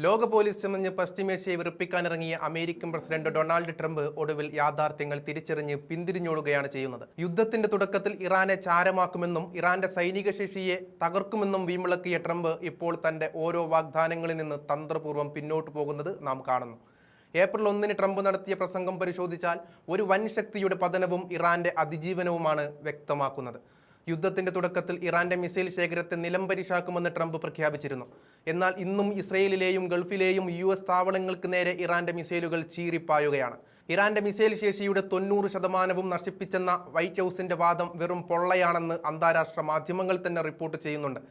ലോക പോലീസ് ചമഞ്ഞ് പശ്ചിമേഷ്യയെ വിറപ്പിക്കാനിറങ്ങിയ അമേരിക്കൻ പ്രസിഡന്റ് ഡൊണാൾഡ് ട്രംപ് ഒടുവിൽ യാഥാർത്ഥ്യങ്ങൾ തിരിച്ചറിഞ്ഞ് പിന്തിരിഞ്ഞോടുകയാണ് ചെയ്യുന്നത്. യുദ്ധത്തിന്റെ തുടക്കത്തിൽ ഇറാനെ ചാരമാക്കുമെന്നും ഇറാന്റെ സൈനിക ശേഷിയെ തകർക്കുമെന്നും വീമ്പിളക്കിയ ട്രംപ് ഇപ്പോൾ തന്റെ ഓരോ വാഗ്ദാനങ്ങളിൽ നിന്ന് തന്ത്രപൂർവ്വം പിന്നോട്ടു പോകുന്നത് നാം കാണുന്നു. ഏപ്രിൽ 1 ട്രംപ് നടത്തിയ പ്രസംഗം പരിശോധിച്ചാൽ ഒരു വൻ ശക്തിയുടെ പതനവും ഇറാന്റെ അതിജീവനവുമാണ് വ്യക്തമാക്കുന്നത്. യുദ്ധത്തിന്റെ തുടക്കത്തിൽ ഇറാന്റെ മിസൈൽ ശേഖരത്തെ നിലംപരിശാക്കുമെന്ന് ട്രംപ് പ്രഖ്യാപിച്ചിരുന്നു. എന്നാൽ ഇന്നും ഇസ്രയേലിലെയും ഗൾഫിലെയും US താവളങ്ങൾക്ക് നേരെ ഇറാന്റെ മിസൈലുകൾ ചീറിപ്പായുകയാണ്. ഇറാന്റെ മിസൈൽ ശേഷിയുടെ 90% നശിപ്പിച്ചെന്ന വൈറ്റ് ഹൗസിന്റെ വാദം വെറും പൊള്ളയാണെന്ന് അന്താരാഷ്ട്ര മാധ്യമങ്ങൾ തന്നെ റിപ്പോർട്ട് ചെയ്യുന്നുണ്ട്.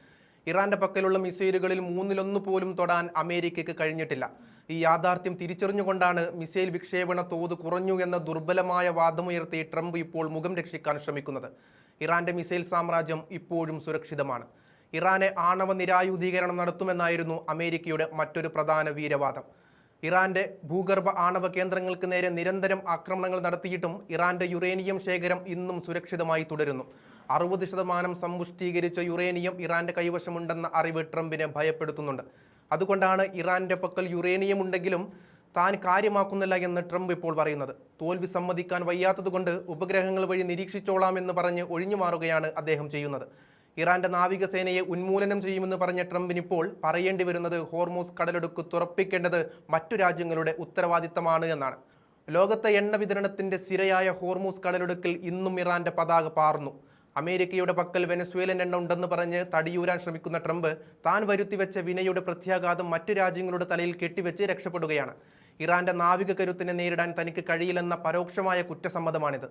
ഇറാന്റെ പക്കലുള്ള മിസൈലുകളിൽ 1/3 പോലും തൊടാൻ അമേരിക്കയ്ക്ക് കഴിഞ്ഞിട്ടില്ല. ഈ യാഥാർത്ഥ്യം തിരിച്ചറിഞ്ഞുകൊണ്ടാണ് മിസൈൽ വിക്ഷേപണ തോത് കുറഞ്ഞു എന്ന ദുർബലമായ വാദമുയർത്തി ട്രംപ് ഇപ്പോൾ മുഖം രക്ഷിക്കാൻ ശ്രമിക്കുന്നത്. ഇറാന്റെ മിസൈൽ സാമ്രാജ്യം ഇപ്പോഴും സുരക്ഷിതമാണ്. ഇറാനെ ആണവ നിരായുധീകരണം നടത്തുമെന്നായിരുന്നു അമേരിക്കയുടെ മറ്റൊരു പ്രധാന വീരവാദം. ഇറാന്റെ ഭൂഗർഭ ആണവ കേന്ദ്രങ്ങൾക്ക് നേരെ നിരന്തരം ആക്രമണങ്ങൾ നടത്തിയിട്ടും ഇറാന്റെ യുറേനിയം ശേഖരം ഇന്നും സുരക്ഷിതമായി തുടരുന്നു. 60% സമ്പുഷ്ടീകരിച്ച യുറേനിയം ഇറാന്റെ കൈവശമുണ്ടെന്ന അറിവ് ട്രംപിനെ ഭയപ്പെടുത്തുന്നുണ്ട്. അതുകൊണ്ടാണ് ഇറാന്റെ പക്കൽ യുറേനിയം ഉണ്ടെങ്കിലും താൻ കാര്യമാക്കുന്നില്ല എന്ന് ട്രംപ് ഇപ്പോൾ പറയുന്നത്. തോൽവി സമ്മതിക്കാൻ വയ്യാത്തതുകൊണ്ട് ഉപഗ്രഹങ്ങൾ വഴി നിരീക്ഷിച്ചോളാമെന്ന് പറഞ്ഞ് ഒഴിഞ്ഞു മാറുകയാണ് അദ്ദേഹം ചെയ്യുന്നത്. ഇറാന്റെ നാവികസേനയെ ഉന്മൂലനം ചെയ്യുമെന്ന് പറഞ്ഞ ട്രംപിനിപ്പോൾ പറയേണ്ടി വരുന്നത് ഹോർമൂസ് കടലിടുക്ക് തുറപ്പിക്കേണ്ടത് മറ്റു രാജ്യങ്ങളുടെ ഉത്തരവാദിത്തമാണ് എന്നാണ്. ലോകത്തെ എണ്ണ വിതരണത്തിന്റെ സിരയായ ഹോർമൂസ് കടലിടുക്കിൽ ഇന്നും ഇറാന്റെ പതാക പാറുന്നു. അമേരിക്കയുടെ പക്കൽ വെനസ്വേലൻ എണ്ണ ഉണ്ടെന്ന് പറഞ്ഞ് തടിയൂരാൻ ശ്രമിക്കുന്ന ട്രംപ് താൻ വരുത്തിവെച്ച വിനയുടെ പ്രത്യാഘാതം മറ്റു രാജ്യങ്ങളുടെ തലയിൽ കെട്ടിവെച്ച് രക്ഷപ്പെടുകയാണ്. ഇറാന്റെ നാവിക കരുത്തിനെ നേരിടാൻ തനിക്ക് കഴിയില്ലെന്ന പരോക്ഷമായ കുറ്റസമ്മതമാണിത്.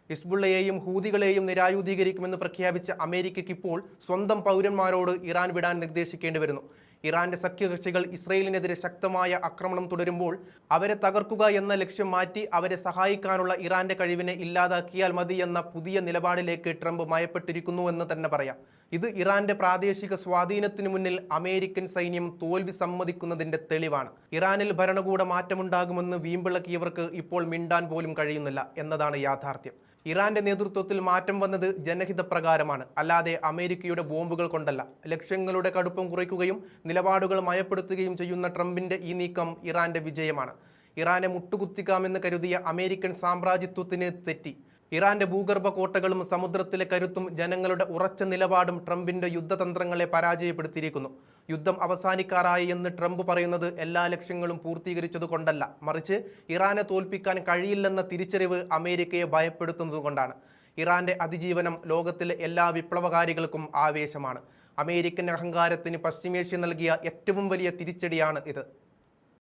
ഹിസ്ബുള്ളയെയും ഹൂതികളെയും നിരായുധീകരിക്കുമെന്ന് പ്രഖ്യാപിച്ച അമേരിക്കയ്ക്ക് ഇപ്പോൾ സ്വന്തം പൗരന്മാരോട് ഇറാൻ വിടാൻ നിർദ്ദേശിക്കേണ്ടി വരുന്നു. ഇറാന്റെ സഖ്യകക്ഷികൾ ഇസ്രയേലിനെതിരെ ശക്തമായ ആക്രമണം തുടരുമ്പോൾ അവരെ തകർക്കുക എന്ന ലക്ഷ്യം മാറ്റി അവരെ സഹായിക്കാനുള്ള ഇറാന്റെ കഴിവിനെ ഇല്ലാതാക്കിയാൽ മതി എന്ന പുതിയ നിലപാടിലേക്ക് ട്രംപ് മയപ്പെട്ടിരിക്കുന്നു എന്ന് തന്നെ പറയാം. ഇത് ഇറാന്റെ പ്രാദേശിക സ്വാധീനത്തിനു മുന്നിൽ അമേരിക്കൻ സൈന്യം തോൽവി സമ്മതിക്കുന്നതിന്റെ തെളിവാണ്. ഇറാനിൽ ഭരണകൂട മാറ്റമുണ്ടാകുമെന്ന് വീമ്പിളക്കിയവർക്ക് ഇപ്പോൾ മിണ്ടാൻ പോലും കഴിയുന്നില്ല എന്നതാണ് യാഥാർത്ഥ്യം. ഇറാന്റെ നേതൃത്വത്തിൽ മാറ്റം വന്നത് ജനഹിതപ്രകാരമാണ്, അല്ലാതെ അമേരിക്കയുടെ ബോംബുകൾ കൊണ്ടല്ല. ലക്ഷ്യങ്ങളുടെ കടുപ്പം കുറയ്ക്കുകയും നിലപാടുകൾ മയപ്പെടുത്തുകയും ചെയ്യുന്ന ട്രംപിന്റെ ഈ നീക്കം ഇറാന്റെ വിജയമാണ്. ഇറാനെ മുട്ടുകുത്തിക്കാമെന്ന് കരുതിയ അമേരിക്കൻ സാമ്രാജ്യത്വത്തിന് തെറ്റി. ഇറാന്റെ ഭൂഗർഭ കോട്ടകളും സമുദ്രത്തിലെ കരുത്തും ജനങ്ങളുടെ ഉറച്ച നിലപാടും ട്രംപിന്റെ യുദ്ധതന്ത്രങ്ങളെ പരാജയപ്പെടുത്തിയിരിക്കുന്നു. യുദ്ധം അവസാനിക്കാറായി എന്ന് ട്രംപ് പറയുന്നത് എല്ലാ ലക്ഷ്യങ്ങളും പൂർത്തീകരിച്ചതുകൊണ്ടല്ല, മറിച്ച് ഇറാനെ തോൽപ്പിക്കാൻ കഴിയില്ലെന്ന തിരിച്ചറിവ് അമേരിക്കയെ ഭയപ്പെടുത്തുന്നതുകൊണ്ടാണ്. ഇറാന്റെ അതിജീവനം ലോകത്തിലെ എല്ലാ വിപ്ലവകാരികൾക്കും ആവേശമാണ്. അമേരിക്കൻ അഹങ്കാരത്തിന് പശ്ചിമേഷ്യ നൽകിയ ഏറ്റവും വലിയ തിരിച്ചടിയാണ് ഇത്.